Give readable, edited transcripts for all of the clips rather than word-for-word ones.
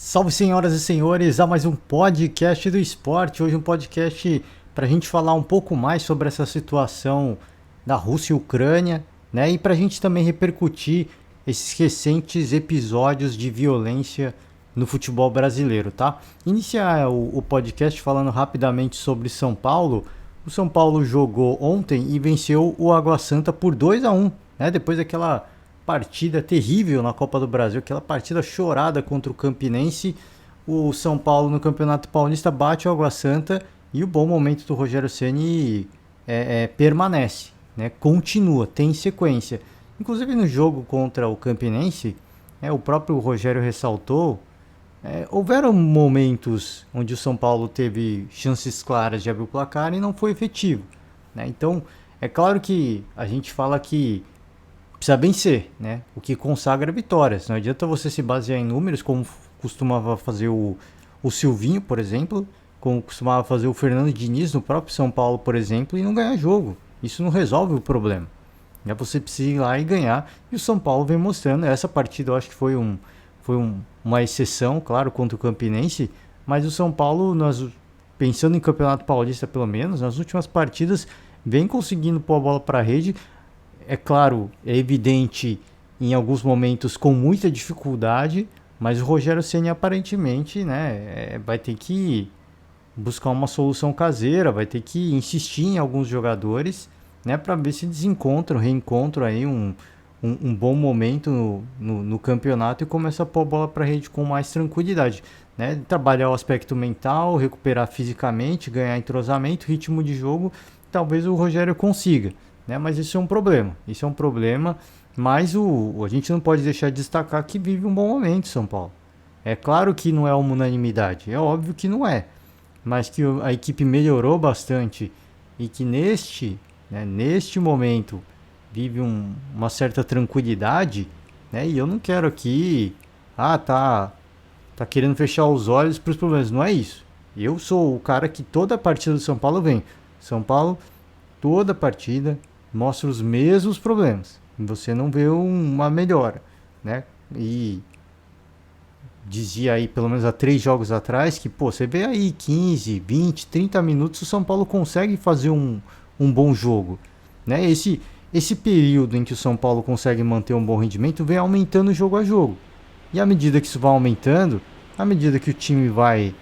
Salve, senhoras e senhores, a mais um podcast do esporte. Hoje um podcast para a gente falar um pouco mais sobre essa situação da Rússia e Ucrânia, né? E para a gente também repercutir esses recentes episódios de violência no futebol brasileiro, tá? Iniciar o podcast falando rapidamente sobre São Paulo. O São Paulo jogou ontem e venceu o Água Santa por 2-1, né? Depois daquela partida terrível na Copa do Brasil, aquela partida chorada contra o Campinense, o São Paulo no Campeonato Paulista bate o Água Santa e o bom momento do Rogério Ceni permanece, né? Continua, tem sequência. Inclusive no jogo contra o Campinense, o próprio Rogério ressaltou, houveram momentos onde o São Paulo teve chances claras de abrir o placar e não foi efetivo, né? Então, é claro que a gente fala que precisa vencer, né? O que consagra vitórias. Não adianta você se basear em números, como costumava fazer o Silvinho, por exemplo, como costumava fazer o Fernando Diniz no próprio São Paulo, por exemplo, e não ganhar jogo. Isso não resolve o problema. Você precisa ir lá e ganhar. E o São Paulo vem mostrando. Essa partida eu acho que uma exceção, claro, contra o Campinense. Mas o São Paulo, pensando em Campeonato Paulista pelo menos, nas últimas partidas, vem conseguindo pôr a bola para a rede. É claro, é evidente em alguns momentos com muita dificuldade, mas o Rogério Ceni aparentemente, né, vai ter que buscar uma solução caseira, vai ter que insistir em alguns jogadores, né, para ver se desencontram, reencontram aí um bom momento no campeonato e começa a pôr a bola para a rede com mais tranquilidade, né, trabalhar o aspecto mental, recuperar fisicamente, ganhar entrosamento, ritmo de jogo, talvez o Rogério consiga, né? Mas isso é um problema. Isso é um problema. Mas a gente não pode deixar de destacar que vive um bom momento São Paulo. É claro que não é uma unanimidade. É óbvio que não é. Mas que a equipe melhorou bastante e que neste momento vive uma certa tranquilidade, né? E eu não quero aqui, tá querendo fechar os olhos para os problemas. Não é isso. Eu sou o cara que toda partida do São Paulo vem. São Paulo, toda partida mostra os mesmos problemas. Você não vê uma melhora, né? E dizia aí, pelo menos há 3 jogos atrás, que você vê aí 15, 20, 30 minutos o São Paulo consegue fazer um bom jogo, né? Esse período em que o São Paulo consegue manter um bom rendimento vem aumentando jogo a jogo. E à medida que isso vai aumentando, à medida que o time vai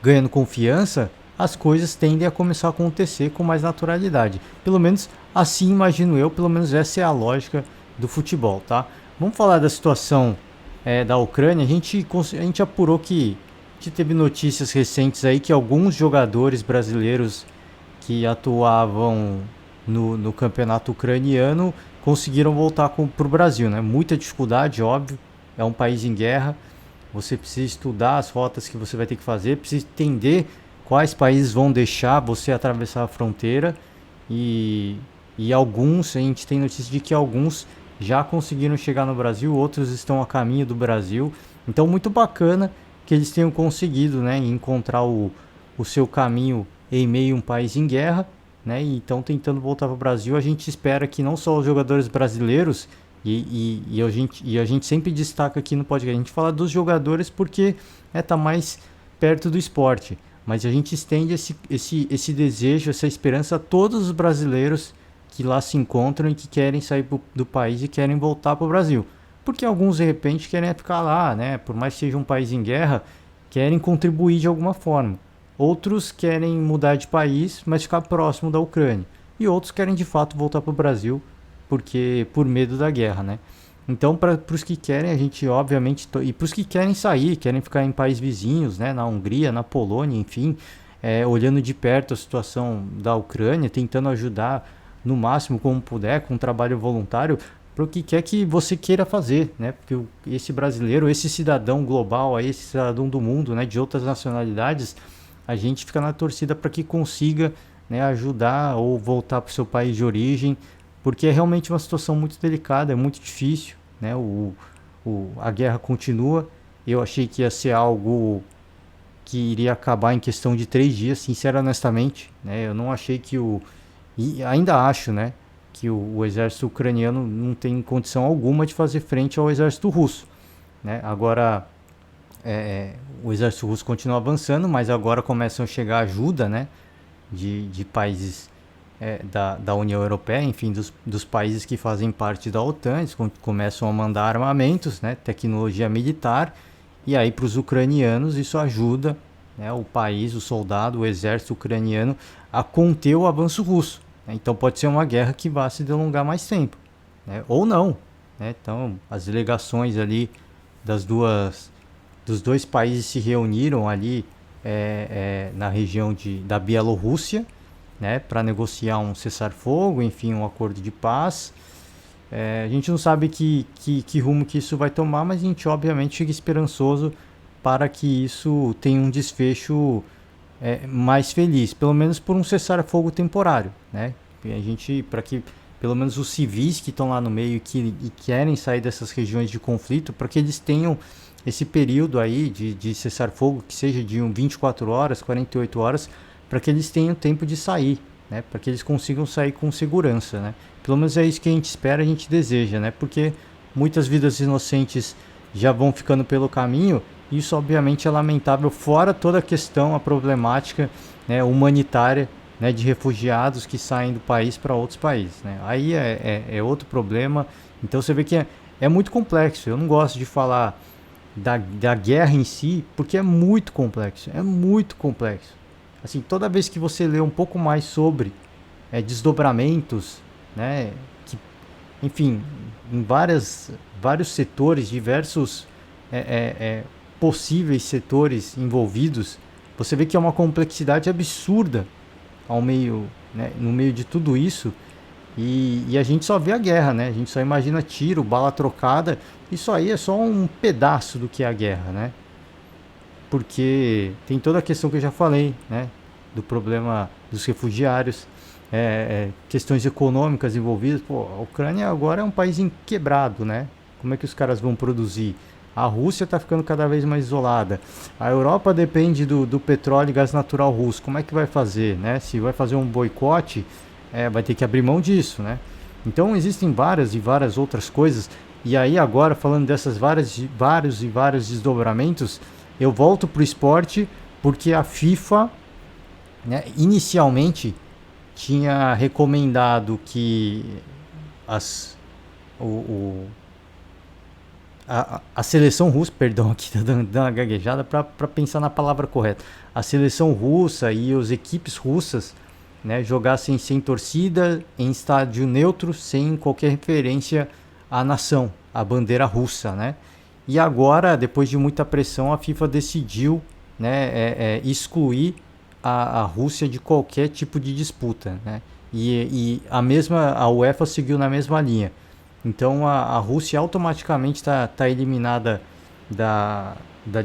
ganhando confiança, as coisas tendem a começar a acontecer com mais naturalidade. Pelo menos assim imagino eu, pelo menos essa é a lógica do futebol, tá? Vamos falar da situação da Ucrânia. A gente apurou que teve notícias recentes aí que alguns jogadores brasileiros que atuavam no campeonato ucraniano conseguiram voltar para o Brasil, né? Muita dificuldade, óbvio, é um país em guerra. Você precisa estudar as rotas que você vai ter que fazer, precisa entender quais países vão deixar você atravessar a fronteira e, e alguns, a gente tem notícia de que alguns já conseguiram chegar no Brasil, outros estão a caminho do Brasil. Então, muito bacana que eles tenham conseguido, né, encontrar o seu caminho em meio a um país em guerra, né, e estão tentando voltar para o Brasil. A gente espera que não só os jogadores brasileiros, e a gente sempre destaca aqui no podcast, a gente fala dos jogadores porque tá mais perto do esporte, mas a gente estende esse desejo, essa esperança a todos os brasileiros que lá se encontram e que querem sair do país e querem voltar para o Brasil. Porque alguns de repente querem ficar lá, né? Por mais que seja um país em guerra, querem contribuir de alguma forma. Outros querem mudar de país, mas ficar próximo da Ucrânia. E outros querem de fato voltar para o Brasil porque por medo da guerra, né? Então, para os que querem, a gente obviamente, e para os que querem sair, querem ficar em países vizinhos, né, na Hungria, na Polônia, enfim, olhando de perto a situação da Ucrânia, tentando ajudar no máximo como puder, com um trabalho voluntário, para o que quer que você queira fazer, né? Porque esse brasileiro, esse cidadão global, aí, esse cidadão do mundo, né, de outras nacionalidades, a gente fica na torcida para que consiga, né, ajudar ou voltar para o seu país de origem, porque é realmente uma situação muito delicada, é muito difícil, né? A guerra continua. Eu achei que ia ser algo que iria acabar em questão de 3 dias, sincero, honestamente, né? Eu não achei e ainda acho, né, que o exército ucraniano não tem condição alguma de fazer frente ao exército russo, né? Agora, o exército russo continua avançando, mas agora começam a chegar ajuda, né, de países da União Europeia, enfim, dos países que fazem parte da OTAN. Eles começam a mandar armamentos, né, tecnologia militar, e aí para os ucranianos isso ajuda, né, o país, o soldado, o exército ucraniano a conter o avanço russo. Então pode ser uma guerra que vá se delongar mais tempo, né, ou não. Né? Então as delegações ali das duas dos dois países se reuniram ali na região da Bielorrússia, né, para negociar um cessar-fogo, enfim, um acordo de paz. A gente não sabe que rumo que isso vai tomar, mas a gente obviamente fica esperançoso para que isso tenha um desfecho mais feliz, pelo menos por um cessar-fogo temporário, né? A gente, para que pelo menos os civis que estão lá no meio e querem sair dessas regiões de conflito, para que eles tenham esse período aí de cessar-fogo, que seja de 24 horas, 48 horas, para que eles tenham tempo de sair, né? Para que eles consigam sair com segurança, né? Pelo menos é isso que a gente espera, a gente deseja, né? Porque muitas vidas inocentes já vão ficando pelo caminho. Isso obviamente é lamentável, fora toda a questão, a problemática, né, humanitária, né, de refugiados que saem do país para outros países. Né? Aí é outro problema. Então você vê que é muito complexo. Eu não gosto de falar da guerra em si, porque é muito complexo. É muito complexo. Assim, toda vez que você lê um pouco mais sobre desdobramentos, né, que, enfim, em vários setores, diversos possíveis setores envolvidos, você vê que é uma complexidade absurda ao meio, né, no meio de tudo isso. E a gente só vê a guerra, né? A gente só imagina tiro, bala trocada. Isso aí é só um pedaço do que é a guerra, né? Porque tem toda a questão que eu já falei, né? Do problema dos refugiários, questões econômicas envolvidas. Pô, a Ucrânia agora é um país quebrado, né? Como é que os caras vão produzir? A Rússia está ficando cada vez mais isolada. A Europa depende do petróleo e gás natural russo. Como é que vai fazer, né? Se vai fazer um boicote, vai ter que abrir mão disso, né? Então existem várias e várias outras coisas. E aí agora, falando dessas vários desdobramentos, eu volto pro esporte porque a FIFA, né, inicialmente tinha recomendado que as, a seleção russa, perdão, aqui tá dando uma gaguejada para pensar na palavra correta. A seleção russa e as equipes russas, né, jogassem sem torcida, em estádio neutro, sem qualquer referência à nação, à bandeira russa, né? E agora, depois de muita pressão, a FIFA decidiu, né, excluir a Rússia de qualquer tipo de disputa, né? E a UEFA seguiu na mesma linha. Então a Rússia automaticamente está eliminada da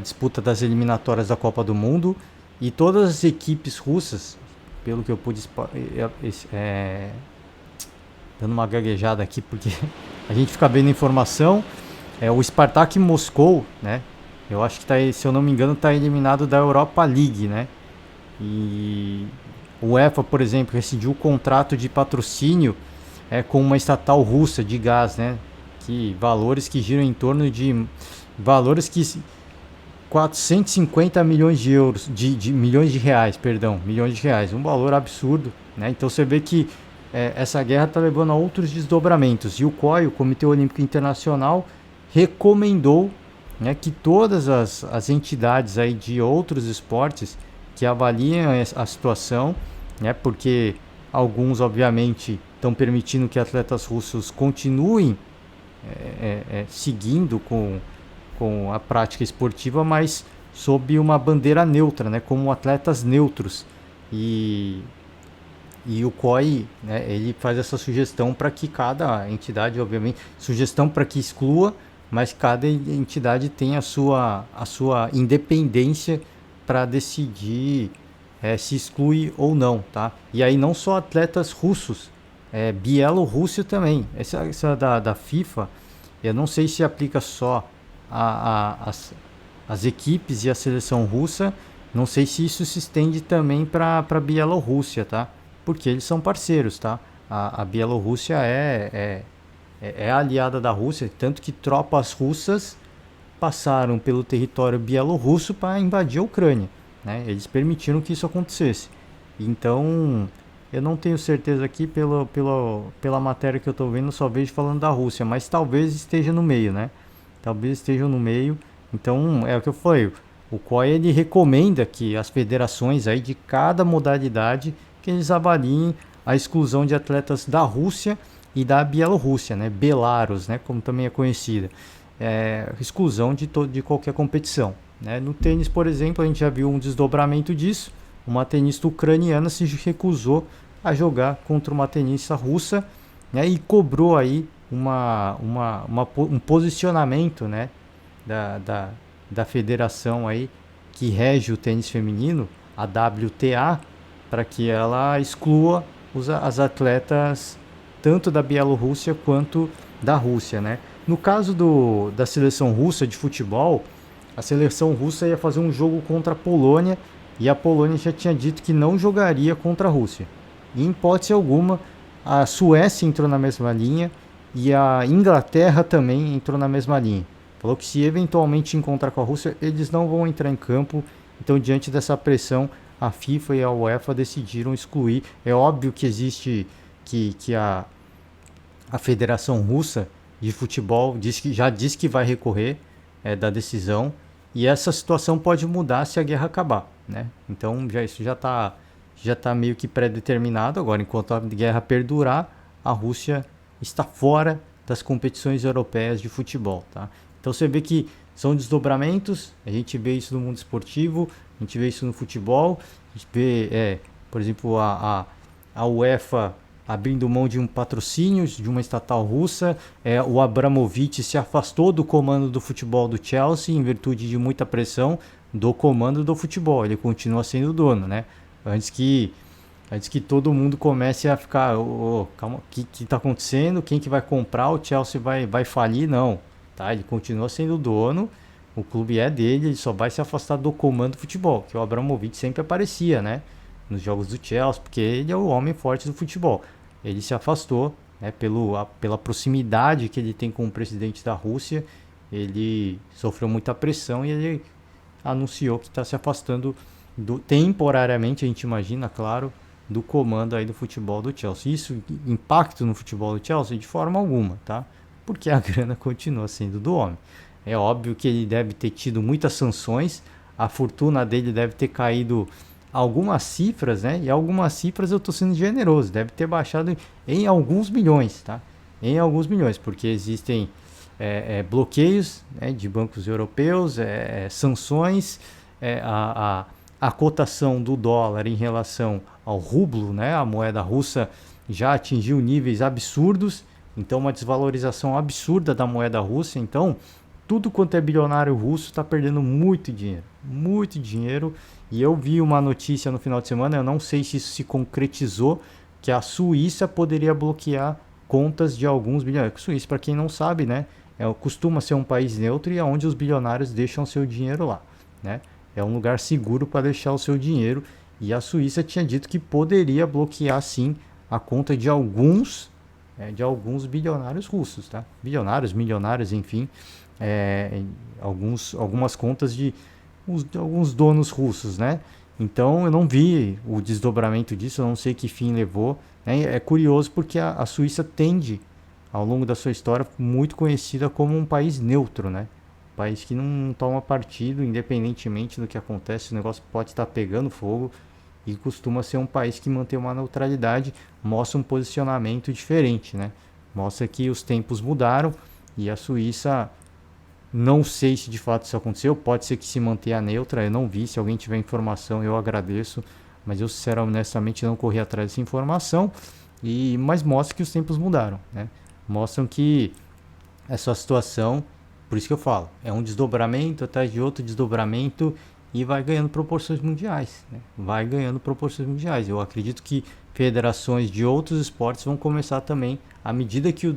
disputa das eliminatórias da Copa do Mundo, e todas as equipes russas, pelo que eu pude dando uma gaguejada aqui porque a gente fica vendo informação, o Spartak Moscou, né? Eu acho que tá, se eu não me engano, está eliminado da Europa League, né? E o UEFA, por exemplo, rescindiu o contrato de patrocínio com uma estatal russa de gás, né? Que valores que giram em torno de valores que 450 milhões de euros, milhões de reais, perdão, milhões de reais, um valor absurdo, né? Então você vê que essa guerra está levando a outros desdobramentos. E o COI, o Comitê Olímpico Internacional, recomendou, né, que todas as entidades aí de outros esportes que avaliem a situação, né, porque alguns obviamente estão permitindo que atletas russos continuem seguindo com a prática esportiva, mas sob uma bandeira neutra, né, como atletas neutros. E o COI, né, ele faz essa sugestão para que cada entidade, obviamente, sugestão para que exclua, mas cada entidade tem a sua independência para decidir se exclui ou não, tá? E aí não só atletas russos, Bielorrússia também. Essa da FIFA, eu não sei se aplica só as equipes e a seleção russa, não sei se isso se estende também para a Bielorrússia, tá? Porque eles são parceiros, tá? A Bielorrússia é aliada da Rússia, tanto que tropas russas passaram pelo território bielorrusso para invadir a Ucrânia, né? Eles permitiram que isso acontecesse. Então, eu não tenho certeza aqui pela matéria que eu estou vendo, só vejo falando da Rússia, mas talvez esteja no meio, né? Talvez estejam no meio. Então, é o que eu falei. O COI ele recomenda que as federações aí de cada modalidade que eles avaliem a exclusão de atletas da Rússia e da Bielorrússia, né? Belarus, né? Como também é conhecida. Exclusão de qualquer competição, né? No tênis, por exemplo, a gente já viu um desdobramento disso. Uma tenista ucraniana se recusou a jogar contra uma tenista russa, né? E cobrou aí um posicionamento, né? Da federação aí que rege o tênis feminino, a WTA, para que ela exclua as atletas tanto da Bielorrússia quanto da Rússia, né? No caso da seleção russa de futebol, a seleção russa ia fazer um jogo contra a Polônia e a Polônia já tinha dito que não jogaria contra a Rússia. E, em hipótese alguma, a Suécia entrou na mesma linha e a Inglaterra também entrou na mesma linha. Falou que se eventualmente encontrar com a Rússia, eles não vão entrar em campo. Então, diante dessa pressão, a FIFA e a UEFA decidiram excluir. É óbvio que existe que a Federação Russa de Futebol já disse que vai recorrer da decisão. E essa situação pode mudar se a guerra acabar, né? Então, isso já tá meio que pré-determinado. Agora, enquanto a guerra perdurar, a Rússia está fora das competições europeias de futebol, tá? Então você vê que são desdobramentos, a gente vê isso no mundo esportivo, a gente vê isso no futebol, a gente vê, por exemplo, a UEFA abrindo mão de um patrocínio de uma estatal russa, o Abramovich se afastou do comando do futebol do Chelsea em virtude de muita pressão do comando do futebol, ele continua sendo dono, né? Antes que todo mundo comece a ficar, calma, o que está acontecendo, quem que vai comprar, o Chelsea vai falir, não. Tá? Ele continua sendo dono, o clube é dele, ele só vai se afastar do comando do futebol, que o Abramovich sempre aparecia, né? Nos jogos do Chelsea, porque ele é o homem forte do futebol. Ele se afastou, né? Pela proximidade que ele tem com o presidente da Rússia, ele sofreu muita pressão e ele anunciou que está se afastando temporariamente, a gente imagina, claro, do comando aí do futebol do Chelsea. Isso impacta no futebol do Chelsea de forma alguma, tá? Porque a grana continua sendo do homem. É óbvio que ele deve ter tido muitas sanções, a fortuna dele deve ter caído algumas cifras, né? E algumas cifras eu estou sendo generoso, deve ter baixado em alguns milhões, tá? Em alguns milhões, porque existem bloqueios, né, de bancos europeus, sanções, a cotação do dólar em relação ao rublo, né? A moeda russa já atingiu níveis absurdos. Então, uma desvalorização absurda da moeda russa. Então, tudo quanto é bilionário russo está perdendo muito dinheiro. Muito dinheiro. E eu vi uma notícia no final de semana, eu não sei se isso se concretizou, que a Suíça poderia bloquear contas de alguns bilionários. Suíça, para quem não sabe, né, costuma ser um país neutro e é onde os bilionários deixam seu dinheiro lá, né? É um lugar seguro para deixar o seu dinheiro. E a Suíça tinha dito que poderia bloquear, sim, a conta de alguns bilionários russos, tá? Bilionários, milionários, enfim, algumas contas de alguns donos russos, né? Então eu não vi o desdobramento disso, eu não sei que fim levou, né? É curioso porque a Suíça tende, ao longo da sua história, muito conhecida como um país neutro, né? Um país que não toma partido, independentemente do que acontece, o negócio pode estar pegando fogo. E costuma ser um país que mantém uma neutralidade, mostra um posicionamento diferente, né? Mostra que os tempos mudaram e a Suíça, não sei se de fato isso aconteceu, pode ser que se mantenha neutra, eu não vi, se alguém tiver informação eu agradeço, mas eu sinceramente, honestamente, não corri atrás dessa informação, mas mostra que os tempos mudaram, né? Mostram que essa situação, por isso que eu falo, é um desdobramento atrás de outro desdobramento, e vai ganhando proporções mundiais, né? Vai ganhando proporções mundiais. Eu acredito que federações de outros esportes vão começar também, à medida que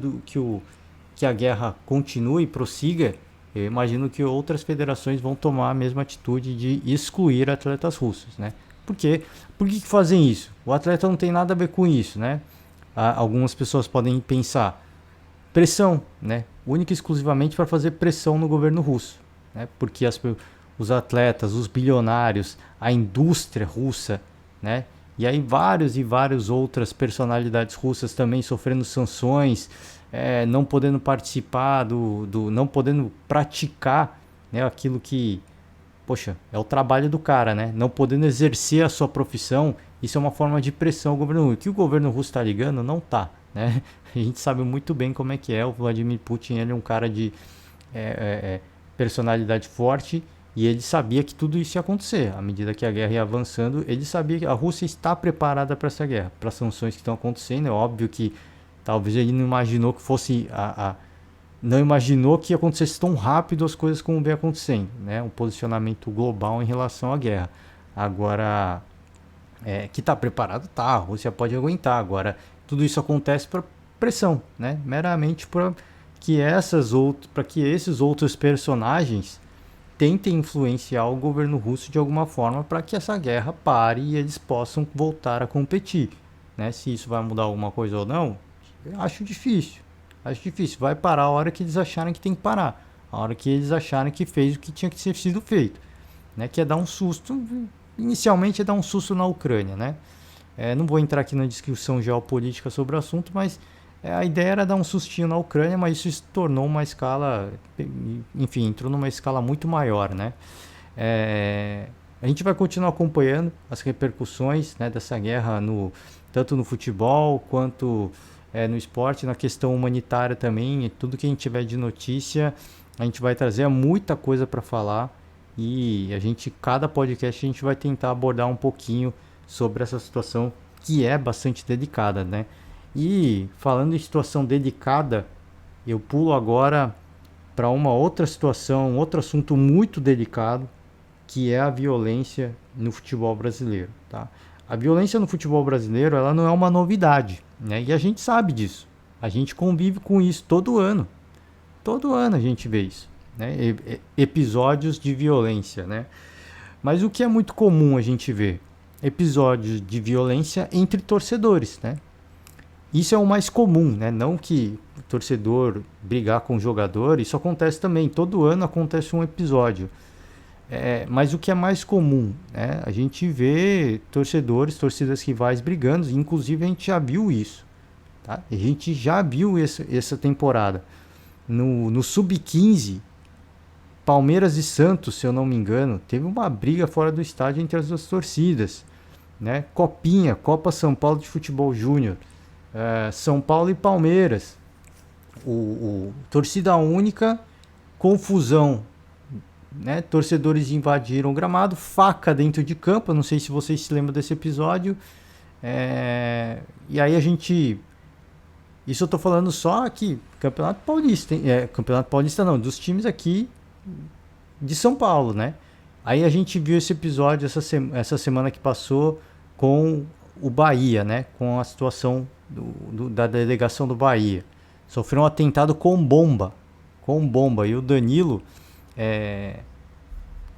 a guerra continue e prossiga, eu imagino que outras federações vão tomar a mesma atitude de excluir atletas russos, né? Por quê? Por que fazem isso? O atleta não tem nada a ver com isso, né? Algumas pessoas podem pensar, pressão, né? Única e exclusivamente para fazer pressão no governo russo. né? Porque os atletas, os bilionários, a indústria russa, né? E aí várias outras personalidades russas também sofrendo sanções, não podendo participar não podendo praticar, né, aquilo que, poxa, é o trabalho do cara, né? Não podendo exercer a sua profissão, isso é uma forma de pressão ao governo russo. Que o governo russo está ligando? Não tá, né? A gente sabe muito bem como é que é. O Vladimir Putin, ele é um cara de personalidade forte, e ele sabia que tudo isso ia acontecer. À medida que a guerra ia avançando, ele sabia que a Rússia está preparada para essa guerra, para as sanções que estão acontecendo. É óbvio que talvez ele não imaginou que fosse não imaginou que acontecesse tão rápido as coisas como vem acontecendo, né? Um posicionamento global em relação à guerra. Agora, que está preparado, tá. A Rússia pode aguentar. Agora, tudo isso acontece por pressão, né? Meramente para que esses outros personagens tentem influenciar o governo russo de alguma forma para que essa guerra pare e eles possam voltar a competir, né? Se isso vai mudar alguma coisa ou não, eu acho difícil. Acho difícil. Vai parar a hora que eles acharem que tem que parar. A hora que eles acharem que fez o que tinha que ser sido feito, né? Que é dar um susto. Inicialmente é dar um susto na Ucrânia, né? Não vou entrar aqui na discussão geopolítica sobre o assunto, mas a ideia era dar um sustinho na Ucrânia, mas isso se tornou uma escala, enfim, entrou numa escala muito maior, né? A gente vai continuar acompanhando as repercussões, né, dessa guerra, tanto no futebol quanto no esporte, na questão humanitária também. E tudo que a gente tiver de notícia, a gente vai trazer muita coisa para falar, e cada podcast a gente vai tentar abordar um pouquinho sobre essa situação que é bastante delicada, né? E falando em situação delicada, eu pulo agora para uma outra situação, um outro assunto muito delicado, que é a violência no futebol brasileiro, tá? A violência no futebol brasileiro, ela não é uma novidade, né? E a gente sabe disso. A gente convive com isso todo ano. Todo ano a gente vê isso, né? Episódios de violência, né? Mas o que é muito comum a gente ver? Episódios de violência entre torcedores, né? Isso é o mais comum, né? Não que o torcedor brigar com o jogador, isso acontece também. Todo ano acontece um episódio. Mas o que é mais comum, né? A gente vê torcidas rivais brigando, inclusive a gente já viu isso, tá? A gente já viu essa temporada. No Sub-15, Palmeiras e Santos, se eu não me engano, teve uma briga fora do estádio entre as duas torcidas, né? Copinha, Copa São Paulo de Futebol Júnior, São Paulo e Palmeiras, torcida única, confusão, né? Torcedores invadiram o gramado, faca dentro de campo. Eu não sei se vocês se lembram desse episódio. E aí isso eu tô falando só aqui, Campeonato Paulista, Campeonato Paulista não, dos times aqui de São Paulo, né? Aí a gente viu esse episódio essa semana que passou com o Bahia, né? Com a situação da delegação do Bahia. Sofreu um atentado com bomba. E o Danilo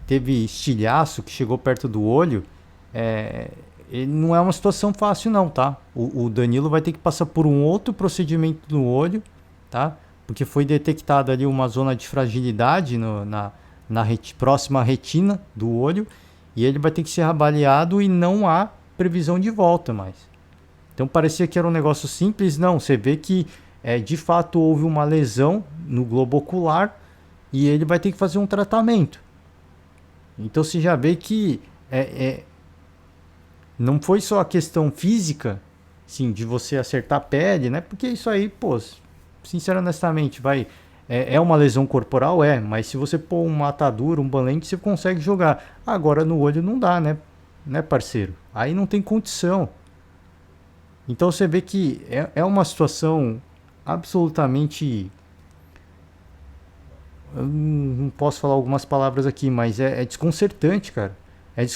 teve estilhaço que chegou perto do olho. Não é uma situação fácil não, tá? O Danilo vai ter que passar por um outro procedimento no olho, tá? Porque foi detectada ali uma zona de fragilidade na próxima retina do olho, e ele vai ter que ser avaliado e não há previsão de volta mais. Então parecia que era um negócio simples, não. Você vê que de fato houve uma lesão no globo ocular e ele vai ter que fazer um tratamento. Então você já vê que não foi só a questão física, sim, de você acertar a pele, né? Porque isso aí, pô, sinceramente, honestamente, é uma lesão corporal, mas se você pôr uma atadura, um banlente, você consegue jogar. Agora no olho não dá, né, parceiro? Aí não tem condição. Então você vê que é uma situação absolutamente... Eu não posso falar algumas palavras aqui, mas é desconcertante, cara.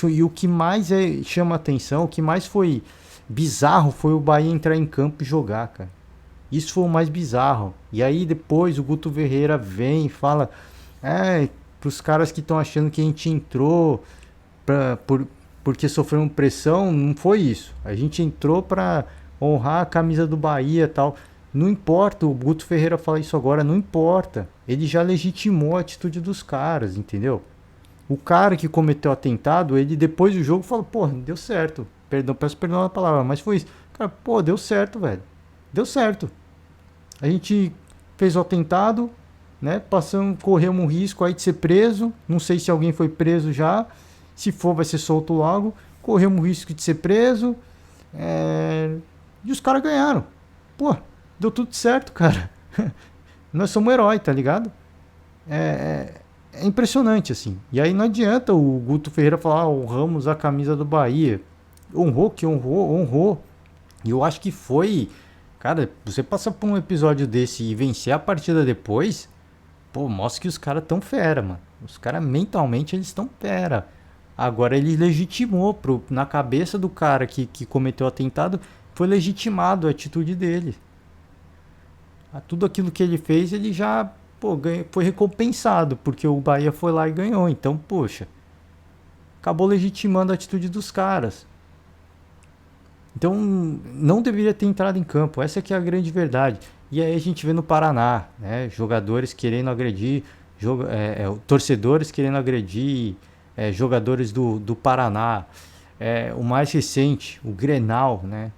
E o que mais chama atenção, o que mais foi bizarro foi o Bahia entrar em campo e jogar, cara. Isso foi o mais bizarro. E aí depois o Guto Ferreira vem e fala pros caras que estão achando que a gente entrou porque sofreu pressão. Não foi isso. A gente entrou para honrar a camisa do Bahia e tal. Não importa, o Guto Ferreira fala isso agora, não importa. ele já legitimou a atitude dos caras, entendeu? O cara que cometeu o atentado, ele depois do jogo falou, pô, deu certo. Perdão, peço perdão na palavra, mas foi isso. Cara, pô, deu certo, velho. Deu certo. A gente fez o atentado, né? Passamos, corremos um risco aí de ser preso. Não sei se alguém foi preso já. Se for, vai ser solto logo. Corremos o risco de ser preso. E os caras ganharam. Pô, deu tudo certo, cara. Nós somos herói, tá ligado? É impressionante, assim. E aí não adianta o Guto Ferreira falar, ah, honramos a camisa do Bahia. Honrou, que honrou, honrou. E eu acho que foi. Cara, você passar por um episódio desse e vencer a partida depois, pô, mostra que os caras tão fera, mano. Os caras mentalmente eles estão fera. Agora ele legitimou na cabeça do cara que cometeu o atentado, foi legitimado a atitude dele. Tudo aquilo que ele fez, ele já pô, foi recompensado, porque o Bahia foi lá e ganhou. Então, poxa, acabou legitimando a atitude dos caras. Então, não deveria ter entrado em campo. Essa que é a grande verdade. E aí a gente vê no Paraná, né, jogadores querendo agredir, torcedores querendo agredir jogadores do Paraná. O mais recente, o Grenal, né?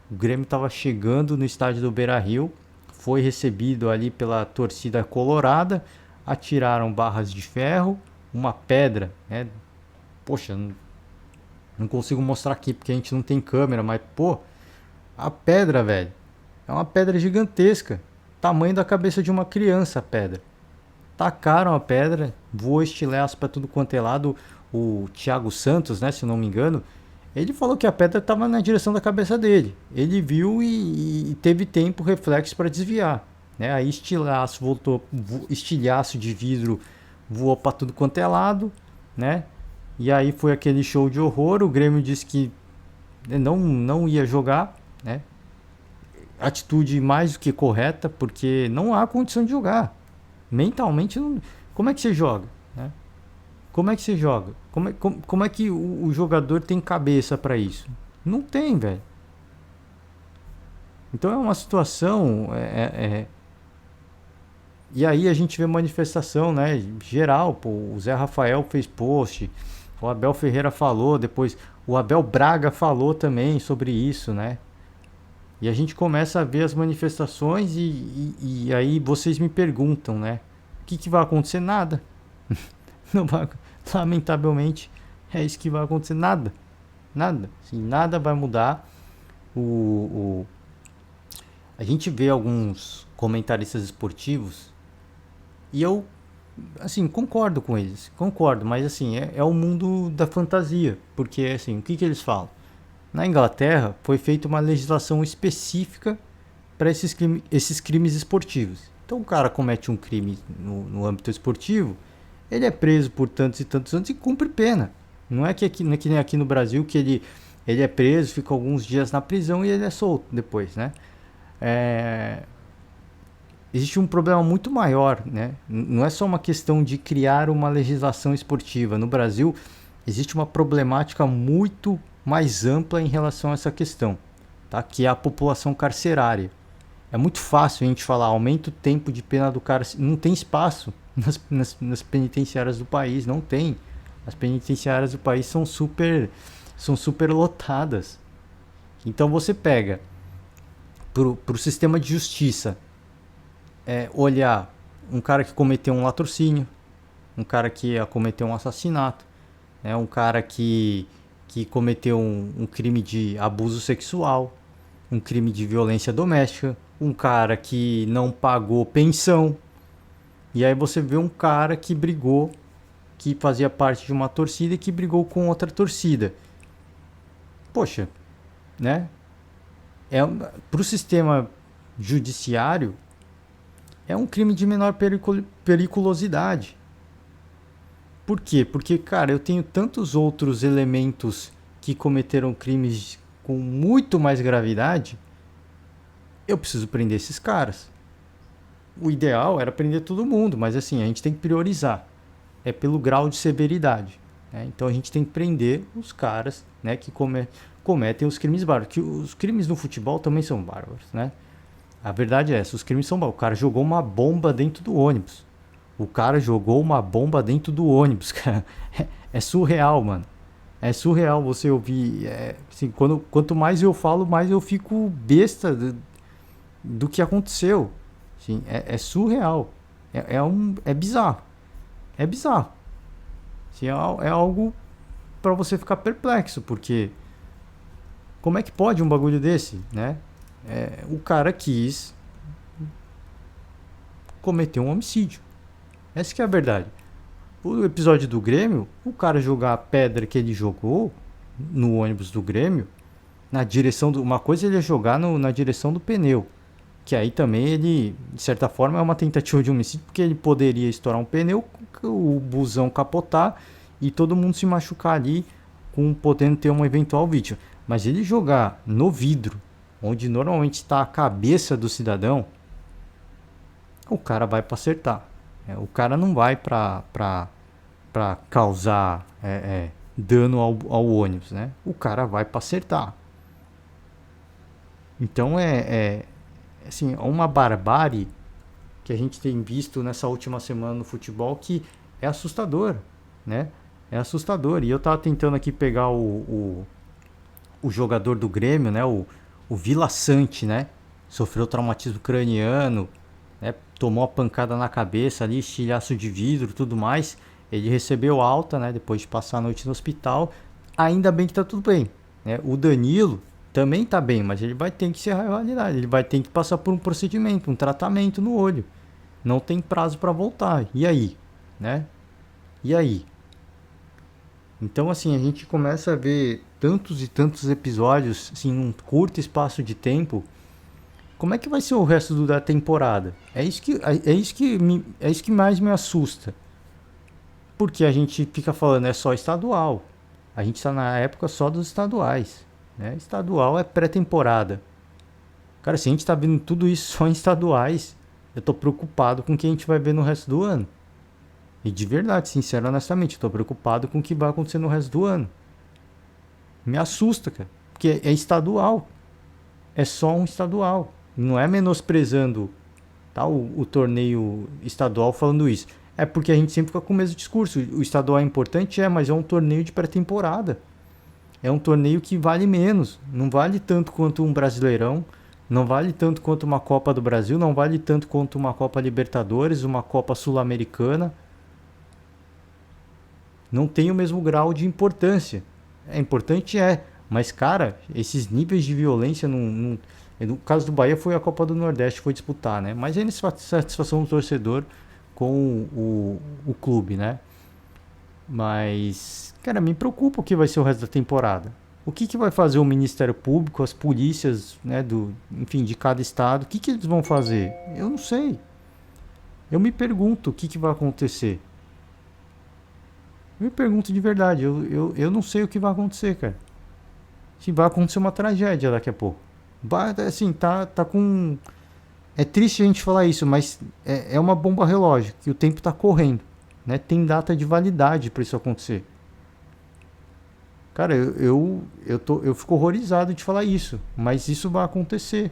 O Grêmio estava chegando no estádio do Beira-Rio, foi recebido ali pela torcida colorada, atiraram barras de ferro, uma pedra, né? Poxa, não consigo mostrar aqui porque a gente não tem câmera, mas pô, a pedra, velho, é uma pedra gigantesca, tamanho da cabeça de uma criança a pedra. Tacaram a pedra, voou estilhaço pra tudo quanto é lado. O Thiago Santos, né, se eu não me engano, ele falou que a pedra estava na direção da cabeça dele. Ele viu e teve tempo, reflexo para desviar. Né? Aí estilhaço voltou, estilhaço de vidro voou para tudo quanto é lado, né? E aí foi aquele show de horror. O Grêmio disse que não ia jogar, né? Atitude mais do que correta, porque não há condição de jogar. Mentalmente, não, como é que você joga? Né? Como é que você joga? Como é que o jogador tem cabeça para isso? Não tem, velho. Então é uma situação. E aí a gente vê manifestação, né? Geral, pô, o Zé Rafael fez post, o Abel Ferreira falou, depois o Abel Braga falou também sobre isso, né? E a gente começa a ver as manifestações e aí vocês me perguntam, né? O que vai acontecer? Nada. Não vai, lamentavelmente, é isso que vai acontecer. Nada. Nada. Assim, nada vai mudar. A gente vê alguns comentaristas esportivos e eu, assim, concordo com eles. Concordo, mas assim, é o mundo da fantasia. Porque, assim, o que eles falam? Na Inglaterra foi feita uma legislação específica para esses crimes esportivos. Então o cara comete um crime no âmbito esportivo, ele é preso por tantos e tantos anos e cumpre pena. Não é que nem aqui no Brasil que ele é preso, fica alguns dias na prisão e ele é solto depois, né? Existe um problema muito maior, né? Não é só uma questão de criar uma legislação esportiva. No Brasil, existe uma problemática muito mais ampla em relação a essa questão, tá? Que é a população carcerária. É muito fácil a gente falar, aumenta o tempo de pena do cara. Não tem espaço nas penitenciárias do país, não tem. As penitenciárias do país são super lotadas. Então você pega pro sistema de justiça olhar um cara que cometeu um latrocínio, um cara que cometeu um assassinato, né? Um cara que cometeu um crime de abuso sexual, um crime de violência doméstica, um cara que não pagou pensão. E aí você vê um cara que brigou, que fazia parte de uma torcida e que brigou com outra torcida. Poxa, né? Pro sistema judiciário, é um crime de menor periculosidade. Por quê? Porque, cara, eu tenho tantos outros elementos que cometeram crimes com muito mais gravidade, eu preciso prender esses caras. O ideal era prender todo mundo, mas assim, a gente tem que priorizar. É pelo grau de severidade. Né? Então a gente tem que prender os caras, né, que cometem os crimes bárbaros. Que os crimes no futebol também são bárbaros, né? A verdade é essa, os crimes são bons. O cara jogou uma bomba dentro do ônibus. O cara jogou uma bomba dentro do ônibus, cara. É surreal, mano. É surreal você ouvir. Assim, quanto mais eu falo, mais eu fico besta do que aconteceu. Assim, é surreal. É bizarro. É bizarro. Assim, é algo para você ficar perplexo, porque como é que pode um bagulho desse, né? O cara quis cometer um homicídio. Essa que é a verdade. O episódio do Grêmio, o cara jogar a pedra que ele jogou no ônibus do Grêmio, na direção do. Uma coisa ele é jogar na direção do pneu. Que aí também ele, de certa forma, é uma tentativa de homicídio, porque ele poderia estourar um pneu, o busão capotar e todo mundo se machucar ali, podendo ter uma eventual vítima. Mas ele jogar no vidro, onde normalmente está a cabeça do cidadão, o cara vai para acertar. O cara não vai para causar dano ao ônibus, né? O cara vai para acertar. Então assim, uma barbárie que a gente tem visto nessa última semana no futebol que é assustador, né? É assustador. E eu tava tentando aqui pegar o jogador do Grêmio, né? O Vila Sante, né? Sofreu traumatismo craniano, né? Tomou a pancada na cabeça ali, estilhaço de vidro, tudo mais. Ele recebeu alta, né? Depois de passar a noite no hospital. Ainda bem que tá tudo bem, né? O Danilo também tá bem, mas ele vai ter que ser realidade. Ele vai ter que passar por um procedimento, um tratamento no olho. Não tem prazo para voltar. E aí, né? E aí? Então, assim, a gente começa a ver tantos e tantos episódios, assim, num curto espaço de tempo. Como é que vai ser o resto da temporada? É isso que mais me assusta. Porque a gente fica falando, é só estadual. A gente está na época só dos estaduais. Né? Estadual é pré-temporada. Cara, se a gente tá vendo tudo isso só em estaduais, eu tô preocupado com o que a gente vai ver no resto do ano. E de verdade, sincero, honestamente, eu tô preocupado com o que vai acontecer no resto do ano. Me assusta, cara. Porque é estadual. É só um estadual. Não é menosprezando, tá, o torneio estadual falando isso. É porque a gente sempre fica com o mesmo discurso. O estadual é importante, mas é um torneio de pré-temporada. É um torneio que vale menos. Não vale tanto quanto um Brasileirão. Não vale tanto quanto uma Copa do Brasil. Não vale tanto quanto uma Copa Libertadores, uma Copa Sul-Americana. Não tem o mesmo grau de importância. É importante, mas cara, esses níveis de violência no caso do Bahia foi a Copa do Nordeste que foi disputar, né? Mas é satisfação do torcedor com o clube, né? Mas, cara, me preocupa o que vai ser o resto da temporada. O que vai fazer o Ministério Público, as polícias, né, enfim, de cada estado? O que eles vão fazer? Eu não sei. Eu me pergunto o que vai acontecer. Eu me pergunto de verdade. Eu não sei o que vai acontecer, cara. Se vai acontecer uma tragédia daqui a pouco. Assim, tá com. É triste a gente falar isso, mas é uma bomba relógio, que o tempo tá correndo. Né? Tem data de validade para isso acontecer. Cara, eu fico horrorizado de falar isso, mas isso vai acontecer.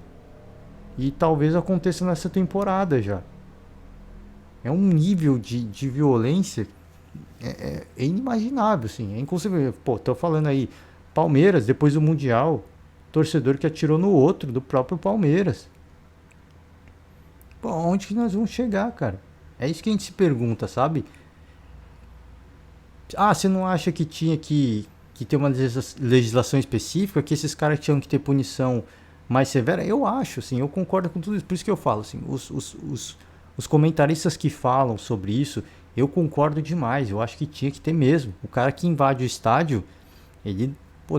E talvez aconteça nessa temporada já. É um nível de violência inimaginável, assim, é inconcebível. Pô, tô falando aí, Palmeiras, depois do Mundial, torcedor que atirou no outro, do próprio Palmeiras. Pô, onde que nós vamos chegar, cara? É isso que a gente se pergunta, sabe? Ah, você não acha que tinha que ter uma legislação específica, que esses caras tinham que ter punição mais severa? Eu acho, assim, eu concordo com tudo isso. Por isso que eu falo, assim, os comentaristas que falam sobre isso, eu concordo demais. Eu acho que tinha que ter mesmo. O cara que invade o estádio, ele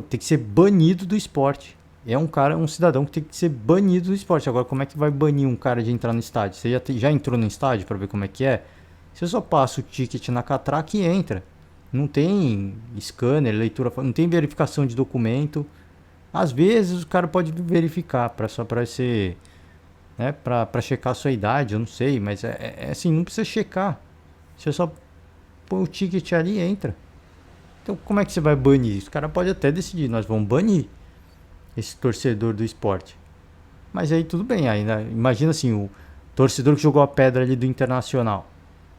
tem que ser banido do esporte. É um cidadão que tem que ser banido do esporte. Agora, como é que vai banir um cara de entrar no estádio? Você já entrou no estádio para ver como é que é? Você só passa o ticket na catraca e entra. Não tem scanner, leitura, não tem verificação de documento. Às vezes o cara pode verificar só para ser, né, para checar a sua idade, eu não sei, mas é assim, não precisa checar. Você só põe o ticket ali e entra. Então como é que você vai banir isso? O cara pode até decidir, nós vamos banir esse torcedor do esporte. Mas aí tudo bem, aí, né? Imagina assim, o torcedor que jogou a pedra ali do Internacional.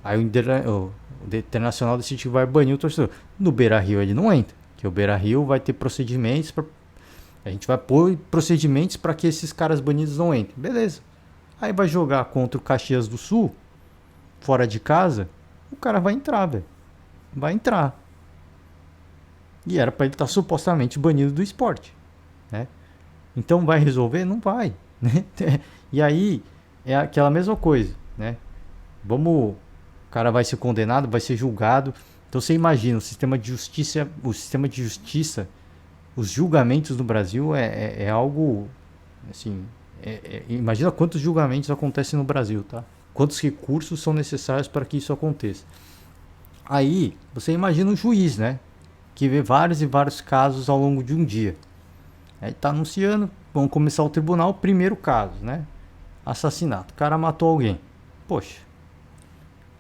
Aí o Internacional decide que vai banir o torcedor. No Beira-Rio ele não entra, que o Beira-Rio vai ter procedimentos pra, a gente vai pôr procedimentos para que esses caras banidos não entrem. Beleza. Aí vai jogar contra o Caxias do Sul, fora de casa, o cara vai entrar, velho. Vai entrar. E era para ele estar supostamente banido do esporte, né? Então vai resolver? Não vai, né? E aí é aquela mesma coisa, né? O cara vai ser condenado, vai ser julgado. Então você imagina, o sistema de justiça, os julgamentos no Brasil é algo assim, imagina quantos julgamentos acontecem no Brasil, tá? Quantos recursos são necessários para que isso aconteça. Aí você imagina um juiz, né? Que vê vários e vários casos ao longo de um dia. Aí tá anunciando, vamos começar o tribunal, primeiro caso, né? Assassinato. O cara matou alguém. Poxa.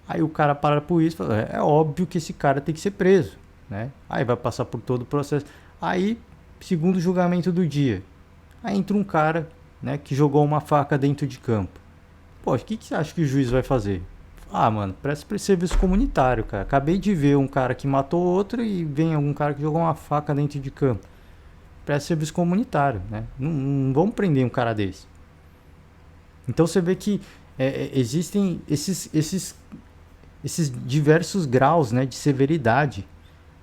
Aí o cara para por isso e fala, é óbvio que esse cara tem que ser preso, né? Aí vai passar por todo o processo. Aí, segundo julgamento do dia, aí entra um cara, né, que jogou uma faca dentro de campo. Poxa, o que você acha que o juiz vai fazer? Ah, mano, presta serviço comunitário, cara. Acabei de ver um cara que matou outro e vem algum cara que jogou uma faca dentro de campo. Presta serviço comunitário, né? Não vamos prender um cara desse. Então você vê que existem esses diversos graus, né, de severidade.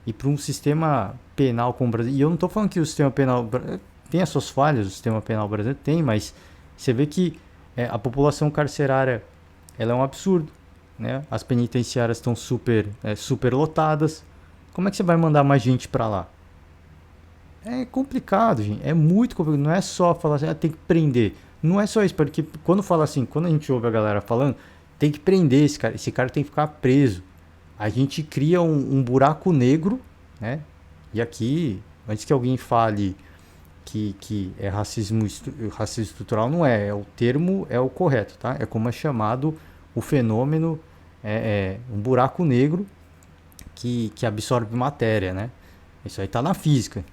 E para um sistema penal como o Brasil. E eu não estou falando que o sistema penal tem as suas falhas, o sistema penal brasileiro tem, mas você vê que a população carcerária ela é um absurdo, né? As penitenciárias estão super lotadas. Como é que você vai mandar mais gente para lá? É complicado, gente. É muito complicado. Não é só falar assim, tem que prender. Não é só isso, porque quando fala assim, quando a gente ouve a galera falando, tem que prender esse cara tem que ficar preso. A gente cria um buraco negro, né? E aqui, antes que alguém fale que é racismo estrutural, não é. O termo é o correto, tá? É como é chamado o fenômeno, um buraco negro que absorve matéria, né? Isso aí tá na física.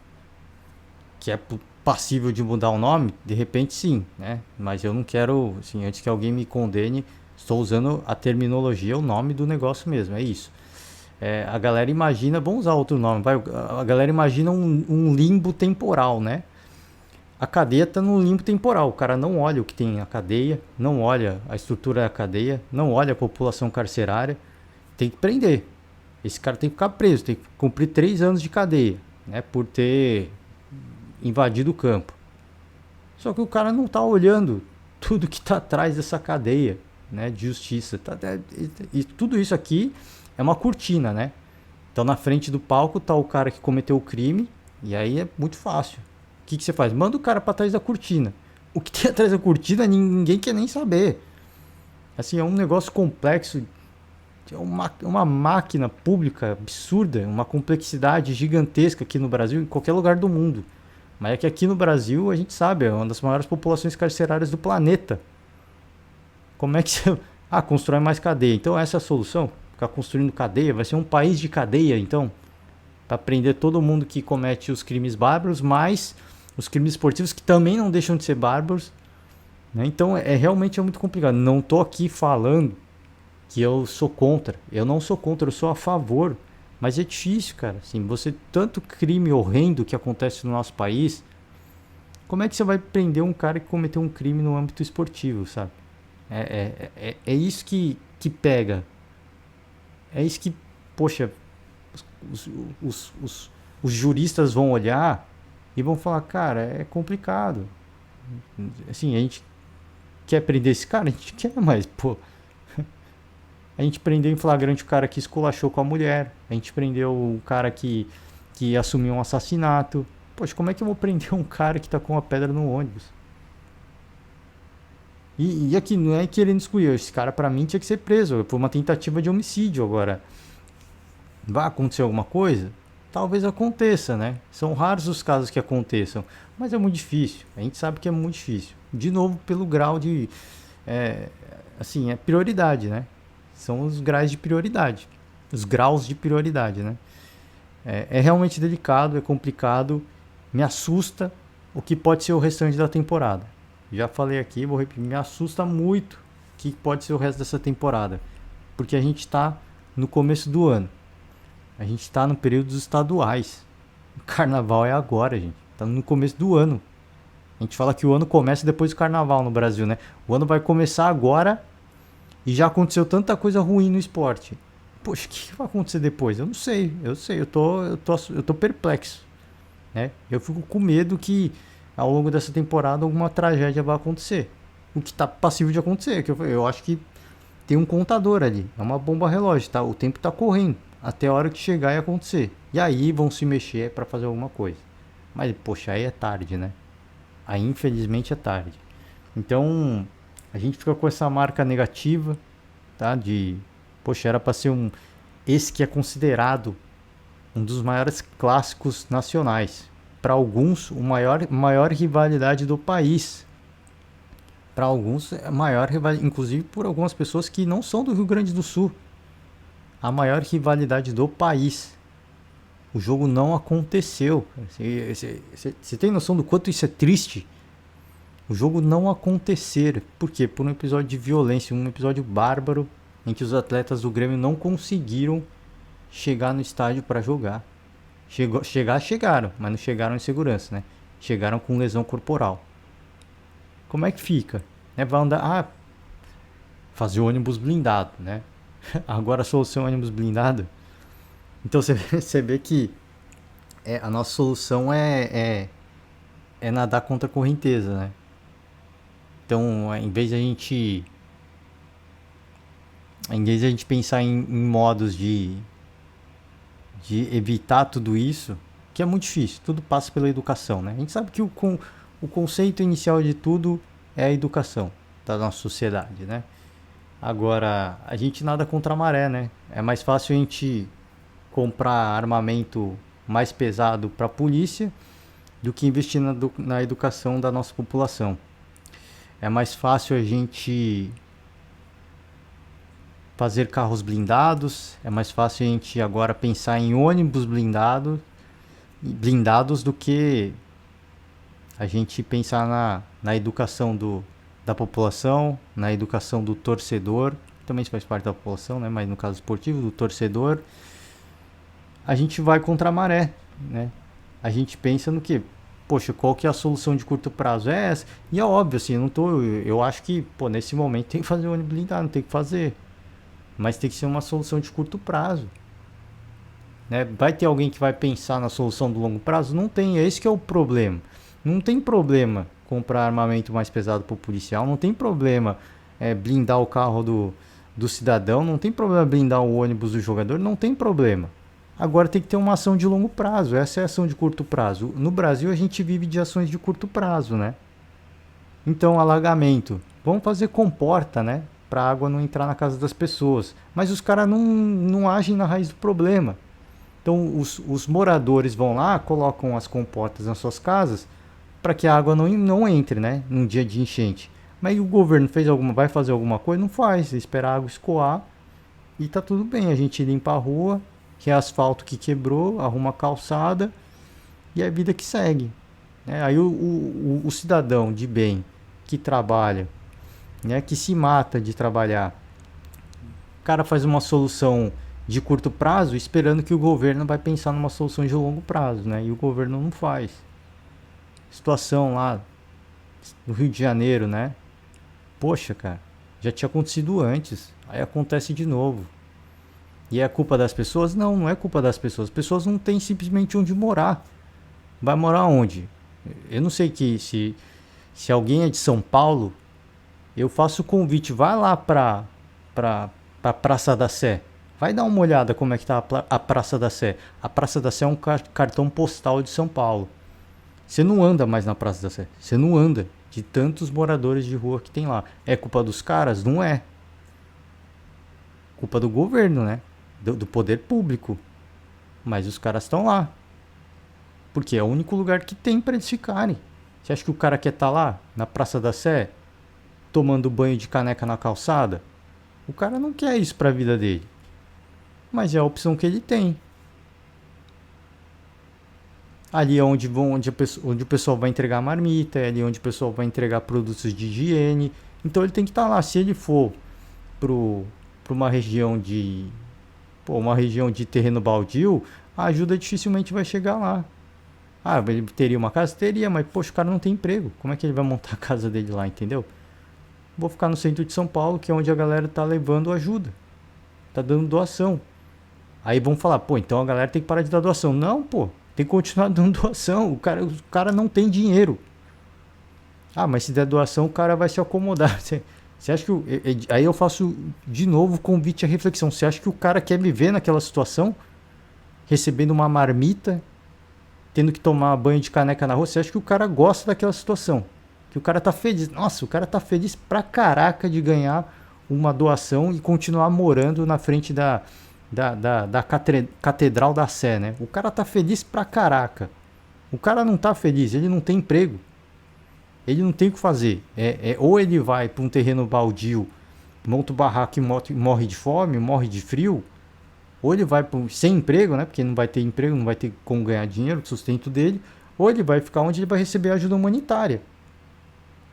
Que é passível de mudar o nome, de repente sim, né? Mas eu não quero, assim, antes que alguém me condene, estou usando a terminologia, o nome do negócio mesmo, é isso. A galera imagina, vamos usar outro nome, a galera imagina um limbo temporal, né? A cadeia está no limbo temporal, o cara não olha o que tem na cadeia, não olha a estrutura da cadeia, não olha a população carcerária, tem que prender. Esse cara tem que ficar preso, tem que cumprir 3 anos de cadeia, né? Por ter invadido o campo. Só que o cara não está olhando tudo que está atrás dessa cadeia, né, de justiça. E tudo isso aqui é uma cortina, né? Então na frente do palco tá o cara que cometeu o crime, e aí é muito fácil. O que você faz? Manda o cara para trás da cortina. O que tem atrás da cortina ninguém quer nem saber. Assim, é um negócio complexo, é uma máquina pública absurda, uma complexidade gigantesca aqui no Brasil, em qualquer lugar do mundo. Mas é que aqui no Brasil, a gente sabe, é uma das maiores populações carcerárias do planeta. Como é que você... Ah, constrói mais cadeia. Então essa é a solução? Ficar construindo cadeia? Vai ser um país de cadeia, então? Para prender todo mundo que comete os crimes bárbaros, mas os crimes esportivos que também não deixam de ser bárbaros. Né? Então realmente muito complicado. Não estou aqui falando que eu sou contra. Eu não sou contra, eu sou a favor. Mas é difícil, cara. Assim, você tanto crime horrendo que acontece no nosso país, como é que você vai prender um cara que cometeu um crime no âmbito esportivo, sabe? É isso que pega. É isso que, poxa, os juristas vão olhar e vão falar, cara, é complicado. Assim, a gente quer prender esse cara? A gente quer, mas, pô... A gente prendeu em flagrante o cara que esculachou com a mulher. A gente prendeu o cara que assumiu um assassinato. Poxa, como é que eu vou prender um cara que tá com uma pedra no ônibus? E aqui não é querendo excluir. Esse cara pra mim tinha que ser preso. Foi uma tentativa de homicídio agora. Vai acontecer alguma coisa? Talvez aconteça, né? São raros os casos que aconteçam. Mas é muito difícil. A gente sabe que é muito difícil. De novo, pelo grau de... assim, é prioridade, né? São os graus de prioridade. Os graus de prioridade, né? É realmente delicado, é complicado. Me assusta o que pode ser o restante da temporada. Já falei aqui, vou repetir, me assusta muito o que pode ser o resto dessa temporada. Porque a gente está no começo do ano. A gente está no período dos estaduais. O carnaval é agora, gente. Tá no começo do ano. A gente fala que o ano começa depois do carnaval no Brasil, né? O ano vai começar agora e já aconteceu tanta coisa ruim no esporte. Poxa, o que vai acontecer depois? Eu não sei, eu tô perplexo, né? Eu fico com medo que ao longo dessa temporada alguma tragédia vai acontecer. O que tá passível de acontecer, que eu acho que tem um contador ali, é uma bomba relógio, tá? O tempo tá correndo até a hora que chegar e acontecer. E aí vão se mexer para fazer alguma coisa. Mas poxa, aí é tarde, né? Aí infelizmente é tarde. Então a gente fica com essa marca negativa, tá? De poxa, era para ser esse que é considerado um dos maiores clássicos nacionais. Para alguns, maior rivalidade do país. Para alguns, é a maior rivalidade, inclusive por algumas pessoas que não são do Rio Grande do Sul. A maior rivalidade do país. O jogo não aconteceu. Você tem noção do quanto isso é triste? O jogo não acontecer. Por quê? Por um episódio de violência, um episódio bárbaro em que os atletas do Grêmio não conseguiram chegar no estádio para jogar. Chegaram, mas não chegaram em segurança, né? Chegaram com lesão corporal. Como é que fica? Vai andar, fazer ônibus blindado, né? Agora a solução é ônibus blindado. Então você vê que a nossa solução é nadar contra a correnteza, né? Então, em vez de a gente pensar em modos de evitar tudo isso, que é muito difícil, tudo passa pela educação, né? A gente sabe que o conceito inicial de tudo é a educação da nossa sociedade, né? Agora, a gente nada contra a maré, né? É mais fácil a gente comprar armamento mais pesado para a polícia do que investir na educação da nossa população. É mais fácil a gente fazer carros blindados, é mais fácil a gente agora pensar em ônibus blindados do que a gente pensar na educação da população, na educação do torcedor, também faz parte da população, né? Mas no caso esportivo, do torcedor, a gente vai contra a maré, né? A gente pensa no que? Poxa, qual que é a solução de curto prazo? É essa. E é óbvio, assim, eu acho que, nesse momento tem que fazer o ônibus blindado, não tem que fazer. Mas tem que ser uma solução de curto prazo. Né? Vai ter alguém que vai pensar na solução do longo prazo? Não tem, é esse que é o problema. Não tem problema comprar armamento mais pesado para o policial, não tem problema blindar o carro do cidadão, não tem problema blindar o ônibus do jogador, não tem problema. Agora tem que ter uma ação de longo prazo, essa é a ação de curto prazo. No Brasil a gente vive de ações de curto prazo, né? Então, alagamento. Vamos fazer comporta, né? Para a água não entrar na casa das pessoas. Mas os caras não agem na raiz do problema. Então, os moradores vão lá, colocam as comportas nas suas casas para que a água não entre, né? Num dia de enchente. Mas o governo vai fazer alguma coisa? Não faz. Espera a água escoar e tá tudo bem. A gente limpa a rua, que é asfalto que quebrou, arruma a calçada e é a vida que segue. Aí o cidadão de bem que trabalha, né, que se mata de trabalhar, o cara faz uma solução de curto prazo esperando que o governo vai pensar numa solução de longo prazo, né? E o governo não faz. Situação lá no Rio de Janeiro, né? Poxa, cara, já tinha acontecido antes, aí acontece de novo. E é culpa das pessoas? Não é culpa das pessoas. As pessoas não têm simplesmente onde morar. Vai morar onde? Eu não sei se alguém é de São Paulo, eu faço o convite, vai lá pra Praça da Sé. Vai dar uma olhada como é que tá a Praça da Sé. A Praça da Sé é um cartão postal de São Paulo. Você não anda mais na Praça da Sé. Você não anda de tantos moradores de rua que tem lá. É culpa dos caras? Não é. Culpa do governo, né? Do poder público. Mas os caras estão lá. Porque é o único lugar que tem para eles ficarem. Você acha que o cara quer estar lá, na Praça da Sé, tomando banho de caneca na calçada? O cara não quer isso para a vida dele. Mas é a opção que ele tem. Ali é onde o pessoal vai entregar marmita, é ali onde o pessoal vai entregar produtos de higiene. Então ele tem que estar lá. Se ele for para uma região uma região de terreno baldio, a ajuda dificilmente vai chegar lá. Ah, ele teria uma casa? Teria, mas poxa, o cara não tem emprego. Como é que ele vai montar a casa dele lá, entendeu? Vou ficar no centro de São Paulo, que é onde a galera tá levando ajuda, tá dando doação. Aí vão falar, pô, então a galera tem que parar de dar doação. Não, pô, tem que continuar dando doação. O cara não tem dinheiro. Ah, mas se der doação, o cara vai se acomodar. Você acha que. Aí eu faço de novo o convite à reflexão. Você acha que o cara quer viver naquela situação? Recebendo uma marmita, tendo que tomar banho de caneca na rua? Você acha que o cara gosta daquela situação? Que o cara tá feliz? Nossa, o cara tá feliz pra caraca de ganhar uma doação e continuar morando na frente da Catedral da Sé, né? O cara tá feliz pra caraca. O cara não tá feliz, ele não tem emprego. Ele não tem o que fazer. Ou ele vai para um terreno baldio, monta o barraco e morre de fome, morre de frio, ou ele vai sem emprego, né? Porque não vai ter emprego, não vai ter como ganhar dinheiro, o sustento dele, ou ele vai ficar onde ele vai receber ajuda humanitária,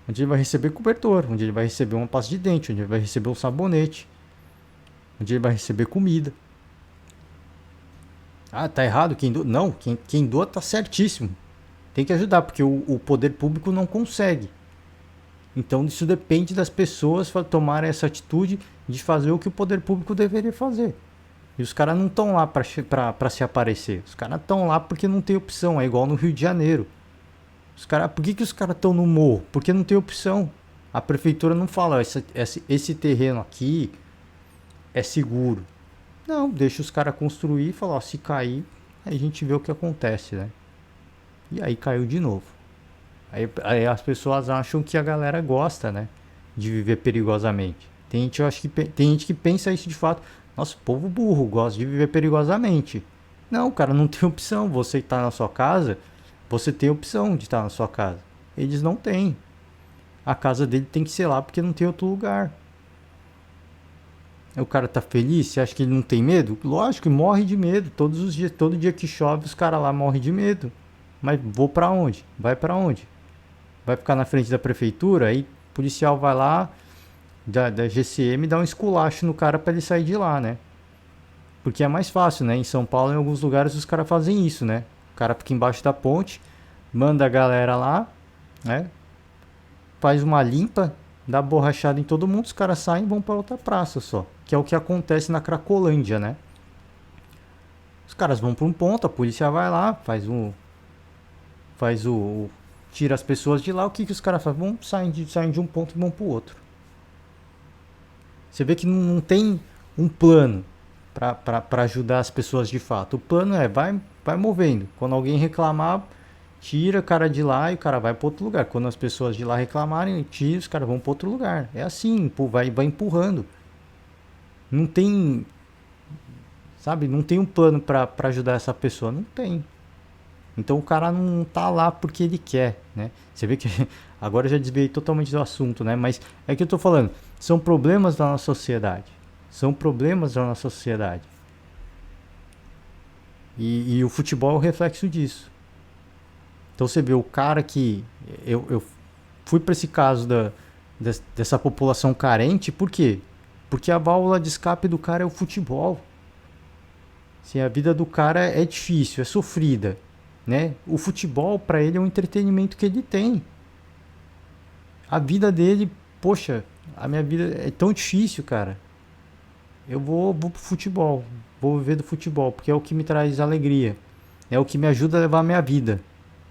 onde ele vai receber cobertor, onde ele vai receber uma pasta de dente, onde ele vai receber um sabonete, onde ele vai receber comida. Ah, tá errado quem doa? Não, quem doa tá certíssimo. Tem que ajudar, porque o poder público não consegue. Então isso depende das pessoas tomarem essa atitude de fazer o que o poder público deveria fazer. E os caras não estão lá para se aparecer. Os caras estão lá porque não tem opção. É igual no Rio de Janeiro. Por que os caras estão no morro? Porque não tem opção. A prefeitura não fala, esse terreno aqui é seguro. Não, deixa os caras construir e falar, ó, se cair, aí a gente vê o que acontece, né? E aí caiu de novo. Aí as pessoas acham que a galera gosta, né? De viver perigosamente. Tem gente que pensa isso de fato. Nossa, o povo burro gosta de viver perigosamente. Não, cara, não tem opção. Você está na sua casa, você tem opção de estar na sua casa. Eles não têm. A casa dele tem que ser lá porque não tem outro lugar. O cara tá feliz? Você acha que ele não tem medo? Lógico, morre de medo. Todos os dias, todo dia que chove, os caras lá morrem de medo. Mas vou pra onde? Vai pra onde? Vai ficar na frente da prefeitura? Aí o policial vai lá, da GCM, dá um esculacho no cara pra ele sair de lá, né? Porque é mais fácil, né? Em São Paulo, em alguns lugares, os caras fazem isso, né? O cara fica embaixo da ponte, manda a galera lá, né? Faz uma limpa, dá borrachada em todo mundo, os caras saem e vão pra outra praça só. Que é o que acontece na Cracolândia, né? Os caras vão pra um ponto, a polícia vai lá, tira as pessoas de lá. O que os caras fazem? Saem de um ponto e vão pro outro. Você vê que não tem um plano para ajudar as pessoas de fato. O plano vai movendo. Quando alguém reclamar, tira o cara de lá e o cara vai para outro lugar. Quando as pessoas de lá reclamarem, tira, os caras vão para outro lugar. É assim, vai empurrando. Não tem, sabe, não tem um plano para ajudar essa pessoa. Não tem. Então o cara não tá lá porque ele quer, né? Você vê que agora eu já desviei totalmente do assunto, né? Mas é que eu tô falando, são problemas da nossa sociedade. São problemas da nossa sociedade. E o futebol é o reflexo disso. Então você vê o cara que eu fui para esse caso dessa população carente, por quê? Porque a válvula de escape do cara é o futebol. Assim, a vida do cara é difícil, é sofrida, né? O futebol para ele é um entretenimento que ele tem. A vida dele, poxa, a minha vida é tão difícil, cara. Eu vou pro futebol, vou viver do futebol, porque é o que me traz alegria. É o que me ajuda a levar a minha vida.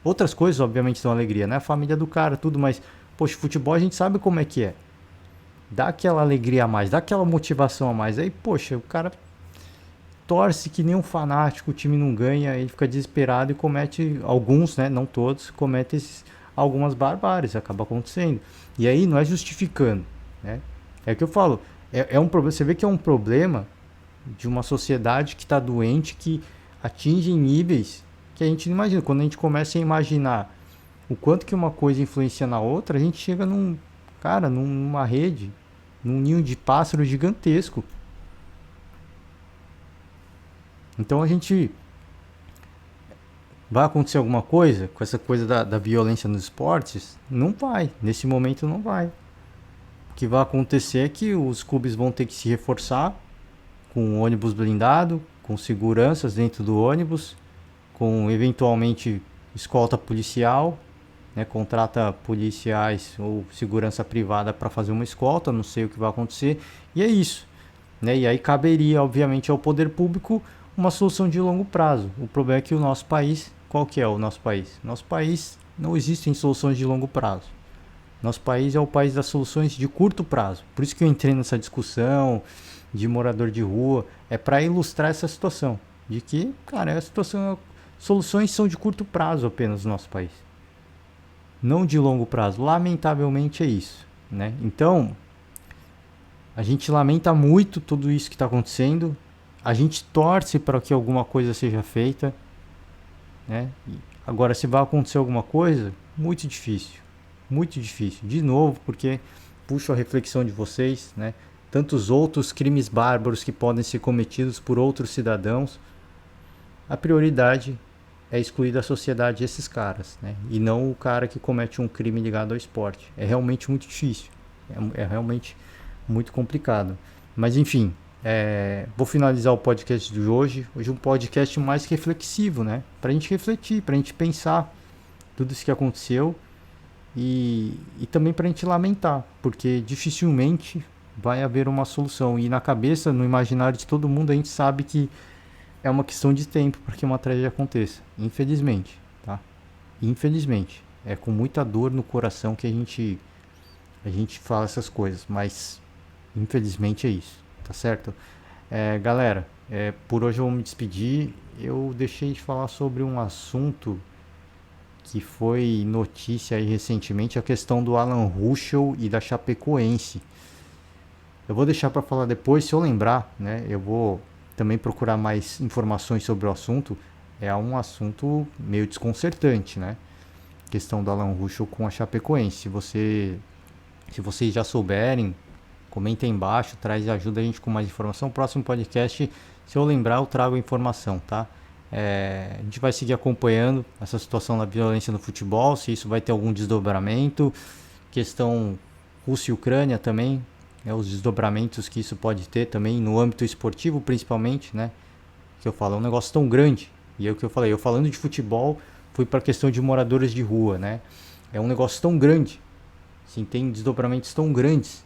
Outras coisas, obviamente, dão alegria, né? A família do cara, tudo, mas, poxa, futebol a gente sabe como é que é. Dá aquela alegria a mais, dá aquela motivação a mais. Aí, poxa, o cara torce que nem um fanático, o time não ganha, ele fica desesperado e comete, alguns, né, não todos, cometem algumas barbáries, acaba acontecendo. E aí não é justificando, né? É o que eu falo, é um problema, você vê que é um problema de uma sociedade que está doente, que atinge níveis que a gente não imagina. Quando a gente começa a imaginar o quanto que uma coisa influencia na outra, a gente chega numa rede, num ninho de pássaro gigantesco. Então a gente Vai acontecer alguma coisa com essa coisa da violência nos esportes? Não vai, nesse momento não vai. O que vai acontecer é que os clubes vão ter que se reforçar com ônibus blindado, com seguranças dentro do ônibus, com eventualmente escolta policial, né, contrata policiais ou segurança privada para fazer uma escolta, não sei o que vai acontecer, e é isso. Né? E aí caberia, obviamente, ao poder público uma solução de longo prazo. O problema é que o nosso país, qual que é o nosso país? Nosso país não existem soluções de longo prazo. Nosso país é o país das soluções de curto prazo. Por isso que eu entrei nessa discussão de morador de rua, é para ilustrar essa situação, de que, cara, a situação, soluções são de curto prazo apenas no nosso país. Não de longo prazo. Lamentavelmente é isso, né? Então, a gente lamenta muito tudo isso que está acontecendo. A gente torce para que alguma coisa seja feita, né? Agora, se vai acontecer alguma coisa, muito difícil. Muito difícil. De novo, porque puxo a reflexão de vocês, né? Tantos outros crimes bárbaros que podem ser cometidos por outros cidadãos. A prioridade é excluir da sociedade esses caras, né? E não o cara que comete um crime ligado ao esporte. É realmente muito difícil. É realmente muito complicado. Mas enfim, vou finalizar o podcast de hoje. Hoje um podcast mais reflexivo, né? Pra gente refletir, pra gente pensar tudo isso que aconteceu e também pra gente lamentar, porque dificilmente vai haver uma solução. E na cabeça, no imaginário de todo mundo, a gente sabe que é uma questão de tempo para que uma tragédia aconteça. Infelizmente, tá? Infelizmente. É com muita dor no coração que a gente fala essas coisas, mas infelizmente é isso, tá certo? Galera, por hoje eu vou me despedir. Eu deixei de falar sobre um assunto que foi notícia aí recentemente, a questão do Alan Ruschel e da Chapecoense. Eu vou deixar para falar depois, se eu lembrar, né? Eu vou também procurar mais informações sobre o assunto. É um assunto meio desconcertante, né? Questão do Alan Ruschel com a Chapecoense. Se vocês já souberem, comentem embaixo, ajuda a gente com mais informação. Próximo podcast, se eu lembrar, eu trago a informação, tá? A gente vai seguir acompanhando essa situação da violência no futebol, se isso vai ter algum desdobramento. Questão Rússia e Ucrânia também, os desdobramentos que isso pode ter também no âmbito esportivo, principalmente, né? Que eu falo, é um negócio tão grande. E é o que eu falei, eu falando de futebol, fui para a questão de moradores de rua, né? É um negócio tão grande, assim, tem desdobramentos tão grandes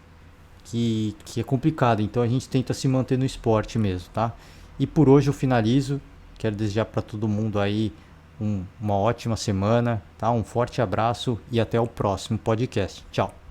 que é complicado. Então a gente tenta se manter no esporte mesmo, tá? E por hoje eu finalizo. Quero desejar para todo mundo aí uma ótima semana, tá? Um forte abraço e até o próximo podcast. Tchau!